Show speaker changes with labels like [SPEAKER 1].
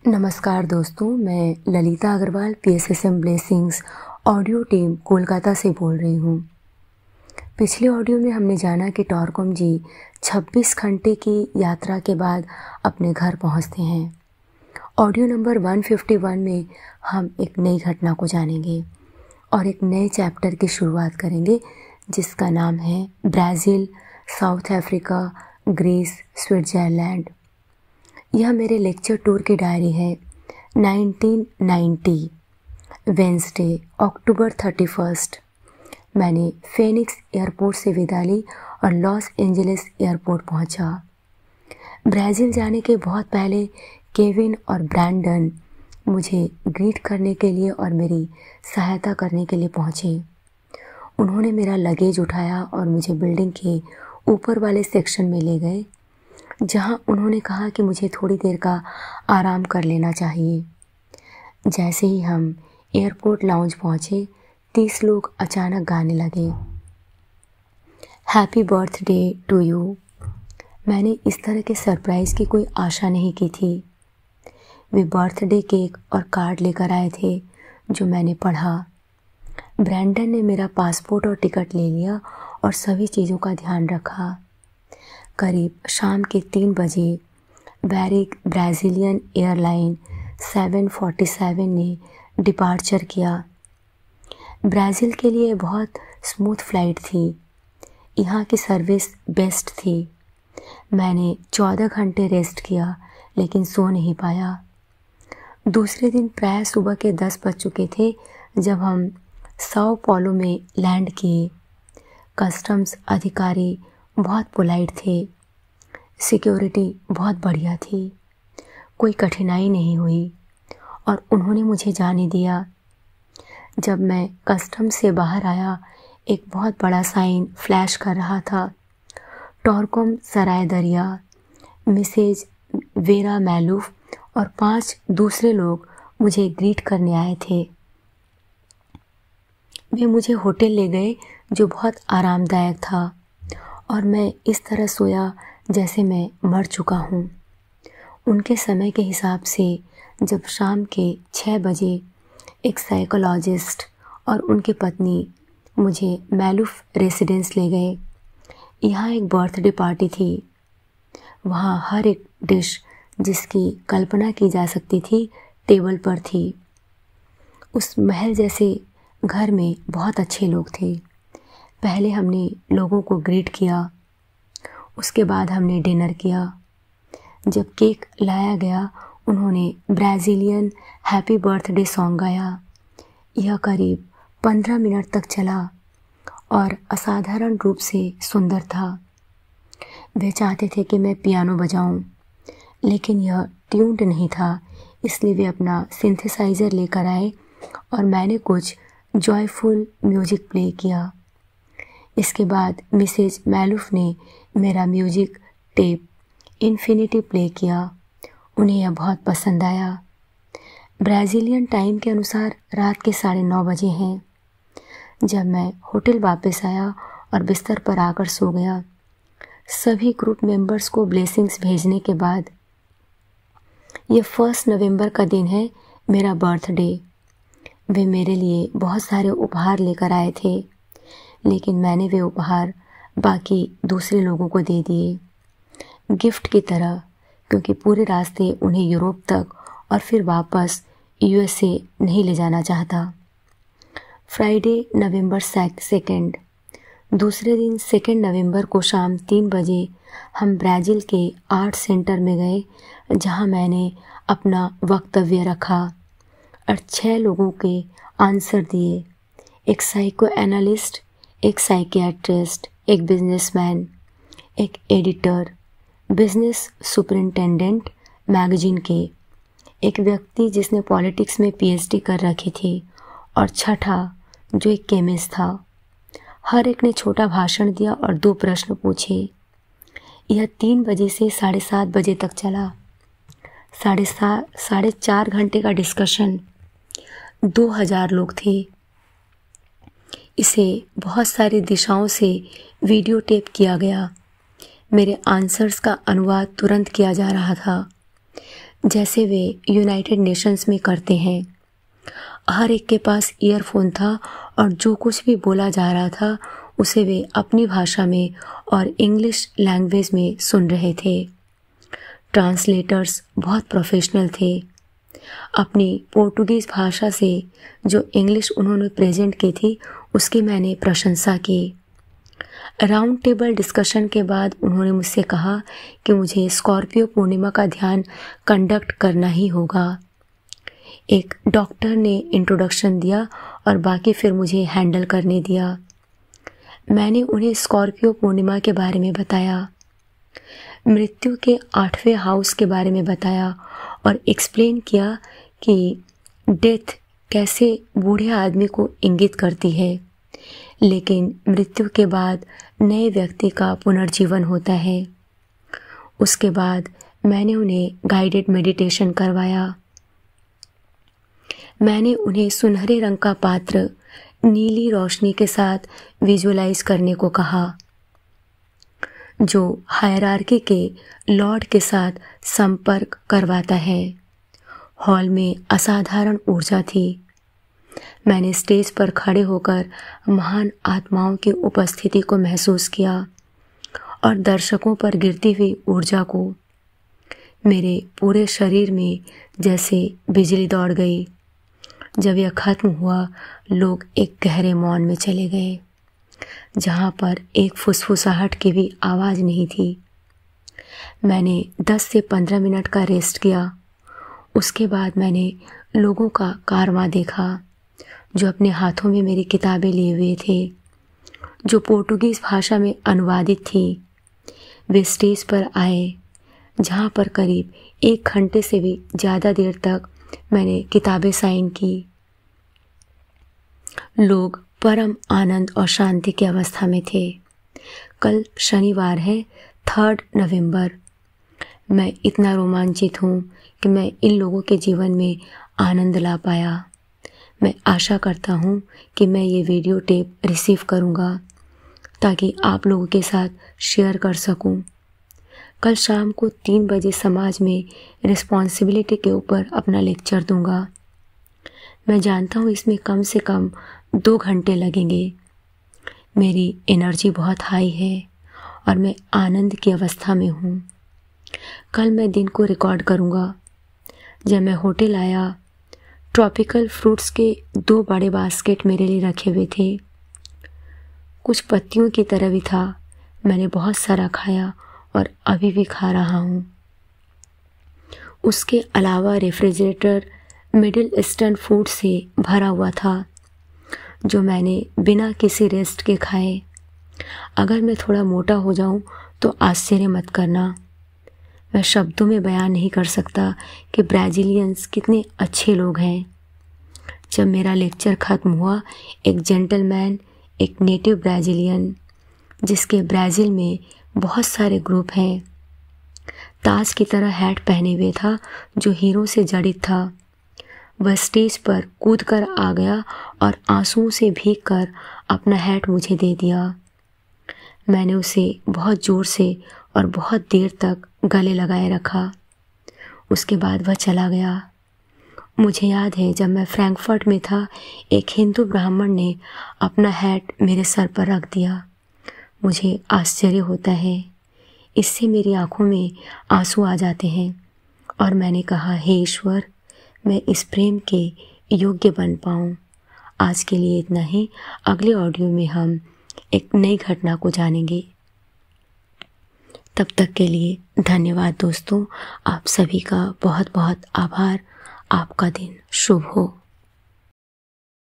[SPEAKER 1] नमस्कार दोस्तों, मैं Lalita Agarwal PSSM blessings audio team Kolkata से बोल रही हूँ। पिछले ऑडियो में हमने जाना कि टॉरकॉम जी 26 घंटे की यात्रा के बाद अपने घर पहुँचते हैं। ऑडियो नंबर 151 में हम एक नई घटना को जानेंगे और एक नए चैप्टर की शुरुआत करेंगे जिसका नाम है Brazil, South Africa, Greece, Switzerland. यह मेरे लेक्चर टूर की डायरी है। 1990 वेंसडे अक्टूबर 31 मैंने फेनिक्स एयरपोर्ट से विदा ली और लॉस एंजलिस एयरपोर्ट पहुंचा। ब्राज़ील जाने के बहुत पहले केविन और ब्रैंडन मुझे ग्रीट करने के लिए और मेरी सहायता करने के लिए पहुंचे। उन्होंने मेरा लगेज उठाया और मुझे बिल्डिंग के ऊपर वाले सेक्शन में ले गए, जहां उन्होंने कहा कि मुझे थोड़ी देर का आराम कर लेना चाहिए। जैसे ही हम एयरपोर्ट लाउंज पहुंचे, 30 लोग अचानक गाने लगे, हैप्पी बर्थडे टू यू। मैंने इस तरह के सरप्राइज़ की कोई आशा नहीं की थी। वे बर्थडे केक और कार्ड लेकर आए थे जो मैंने पढ़ा। ब्रैंडन ने मेरा पासपोर्ट और टिकट ले लिया और सभी चीज़ों का ध्यान रखा। करीब शाम के 3 बजे वैरिक ब्राज़ीलियन एयरलाइन 747 ने डिपार्चर किया। ब्राज़ील के लिए बहुत स्मूथ फ़्लाइट थी। यहाँ की सर्विस बेस्ट थी। मैंने 14 घंटे रेस्ट किया लेकिन सो नहीं पाया। दूसरे दिन प्रायः सुबह के 10 बज चुके थे जब हम साओ पौलो में लैंड किए। कस्टम्स अधिकारी बहुत पोलाइट थे। सिक्योरिटी बहुत बढ़िया थी। कोई कठिनाई नहीं हुई और उन्होंने मुझे जाने दिया। जब मैं कस्टम्स से बाहर आया, एक बहुत बड़ा साइन फ्लैश कर रहा था। टॉरकॉम सराय दरिया, मिसेज वेरा मैलूफ और 5 दूसरे लोग मुझे ग्रीट करने आए थे। वे मुझे होटल ले गए जो बहुत आरामदायक था और मैं इस तरह सोया जैसे मैं मर चुका हूँ। उनके समय के हिसाब से जब शाम के 6 बजे एक साइकोलॉजिस्ट और उनकी पत्नी मुझे मैलूफ रेसिडेंस ले गए। यहाँ एक बर्थडे पार्टी थी। वहाँ हर एक डिश जिसकी कल्पना की जा सकती थी टेबल पर थी। उस महल जैसे घर में बहुत अच्छे लोग थे। पहले हमने लोगों को ग्रीट किया, उसके बाद हमने डिनर किया। जब केक लाया गया, उन्होंने ब्राज़ीलियन हैप्पी बर्थडे सॉन्ग गाया। यह करीब 15 मिनट तक चला और असाधारण रूप से सुंदर था। वे चाहते थे कि मैं पियानो बजाऊं, लेकिन यह ट्यून्ड नहीं था, इसलिए वे अपना सिंथेसाइज़र लेकर आए और मैंने कुछ जॉयफुल म्यूज़िक प्ले किया। इसके बाद मिसेज मैलूफ ने मेरा म्यूज़िक टेप इन्फिनिटी प्ले किया। उन्हें यह बहुत पसंद आया। ब्राज़ीलियन टाइम के अनुसार रात के 9:30 बजे हैं। जब मैं होटल वापस आया और बिस्तर पर आकर सो गया, सभी ग्रुप मेंबर्स को ब्लेसिंग्स भेजने के बाद, ये 1 नवंबर का दिन है, मेरा बर्थडे। वे मेरे लिए बहुत सारे उपहार लेकर आए थे, लेकिन मैंने वे उपहार बाकी दूसरे लोगों को दे दिए गिफ्ट की तरह, क्योंकि पूरे रास्ते उन्हें यूरोप तक और फिर वापस USA नहीं ले जाना चाहता। फ्राइडे नवंबर 2 दूसरे दिन 2 नवंबर को शाम 3 बजे हम ब्राज़ील के आर्ट सेंटर में गए, जहां मैंने अपना वक्तव्य रखा और 6 लोगों के आंसर दिए। एक साइको एनालिस्ट, एक साइकियाट्रिस्ट, एक बिजनेसमैन, एक एडिटर, बिजनेस सुपरिंटेंडेंट मैगजीन के, एक व्यक्ति जिसने पॉलिटिक्स में PhD कर रखी थी और छठा जो एक केमिस्ट था। हर एक ने छोटा भाषण दिया और 2 प्रश्न पूछे। यह 3 बजे से 7:30 बजे तक चला। 4.5 घंटे का डिस्कशन। 2000 लोग थे। इसे बहुत सारी दिशाओं से वीडियो टेप किया गया। मेरे आंसर्स का अनुवाद तुरंत किया जा रहा था। जैसे वे यूनाइटेड नेशंस में करते हैं। हर एक के पास ईयरफोन था और जो कुछ भी बोला जा रहा था उसे वे अपनी भाषा में और इंग्लिश लैंग्वेज में सुन रहे थे। ट्रांसलेटर्स बहुत प्रोफेशनल थे। अपनी पोर्टुगीज़ भाषा से जो इंग्लिश उन्होंने प्रेजेंट की थी उसकी मैंने प्रशंसा की। राउंड टेबल डिस्कशन के बाद उन्होंने मुझसे कहा कि मुझे स्कॉर्पियो पूर्णिमा का ध्यान कंडक्ट करना ही होगा। एक डॉक्टर ने इंट्रोडक्शन दिया और बाकी फिर मुझे हैंडल करने दिया। मैंने उन्हें स्कॉर्पियो पूर्णिमा के बारे में बताया, मृत्यु के 8वें हाउस के बारे में बताया और एक्सप्लेन किया कि डेथ कैसे बूढ़े आदमी को इंगित करती है, लेकिन मृत्यु के बाद नए व्यक्ति का पुनर्जीवन होता है। उसके बाद मैंने उन्हें गाइडेड मेडिटेशन करवाया। मैंने उन्हें सुनहरे रंग का पात्र नीली रोशनी के साथ विजुअलाइज करने को कहा, जो हायरार्की के लॉर्ड के साथ संपर्क करवाता है। हॉल में असाधारण ऊर्जा थी। मैंने स्टेज पर खड़े होकर महान आत्माओं की उपस्थिति को महसूस किया और दर्शकों पर गिरती हुई ऊर्जा को। मेरे पूरे शरीर में जैसे बिजली दौड़ गई। जब यह खत्म हुआ, लोग एक गहरे मौन में चले गए, जहाँ पर एक फुसफुसाहट की भी आवाज़ नहीं थी। मैंने 10 से 15 मिनट का रेस्ट किया। उसके बाद मैंने लोगों का कारवां देखा जो अपने हाथों में मेरी किताबें लिए हुए थे, जो पोर्टुगीज़ भाषा में अनुवादित थी। वे स्टेज पर आए, जहाँ पर करीब 1 घंटे से भी ज़्यादा देर तक मैंने किताबें साइन की। लोग परम आनंद और शांति की अवस्था में थे। कल शनिवार है, 3 नवंबर। मैं इतना रोमांचित हूँ कि मैं इन लोगों के जीवन में आनंद ला पाया। मैं आशा करता हूँ कि मैं ये वीडियो टेप रिसीव करूँगा ताकि आप लोगों के साथ शेयर कर सकूँ। कल शाम को 3 बजे समाज में रिस्पॉन्सिबिलिटी के ऊपर अपना लेक्चर दूँगा। मैं जानता हूँ इसमें कम से कम 2 घंटे लगेंगे। मेरी एनर्जी बहुत हाई है और मैं आनंद की अवस्था में हूँ। कल मैं दिन को रिकॉर्ड करूँगा। जब मैं होटल आया, ट्रॉपिकल फ्रूट्स के 2 बड़े बास्केट मेरे लिए रखे हुए थे। कुछ पत्तियों की तरह भी था। मैंने बहुत सारा खाया और अभी भी खा रहा हूँ। उसके अलावा रेफ्रिजरेटर मिडिल ईस्टर्न फूड से भरा हुआ था, जो मैंने बिना किसी रेस्ट के खाए। अगर मैं थोड़ा मोटा हो जाऊँ तो आश्चर्य मत करना। मैं शब्दों में बयान नहीं कर सकता कि ब्राज़ीलियंस कितने अच्छे लोग हैं। जब मेरा लेक्चर ख़त्म हुआ, एक जेंटलमैन, एक नेटिव ब्राज़ीलियन, जिसके ब्राज़ील में बहुत सारे ग्रुप हैं, ताज की तरह हैट पहने हुए था जो हीरों से जड़ित था। वह स्टेज पर कूद कर आ गया और आंसुओं से भीग कर अपना हैट मुझे दे दिया। मैंने उसे बहुत ज़ोर से और बहुत देर तक गले लगाए रखा। उसके बाद वह चला गया। मुझे याद है जब मैं फ्रैंकफर्ट में था, एक हिंदू ब्राह्मण ने अपना हैट मेरे सर पर रख दिया। मुझे आश्चर्य होता है। इससे मेरी आंखों में आंसू आ जाते हैं और मैंने कहा, हे ईश्वर, मैं इस प्रेम के योग्य बन पाऊँ। आज के लिए इतना ही। अगले ऑडियो में हम एक नई घटना को जानेंगे। तब तक के लिए धन्यवाद दोस्तों। आप सभी का बहुत बहुत आभार। आपका दिन शुभ हो।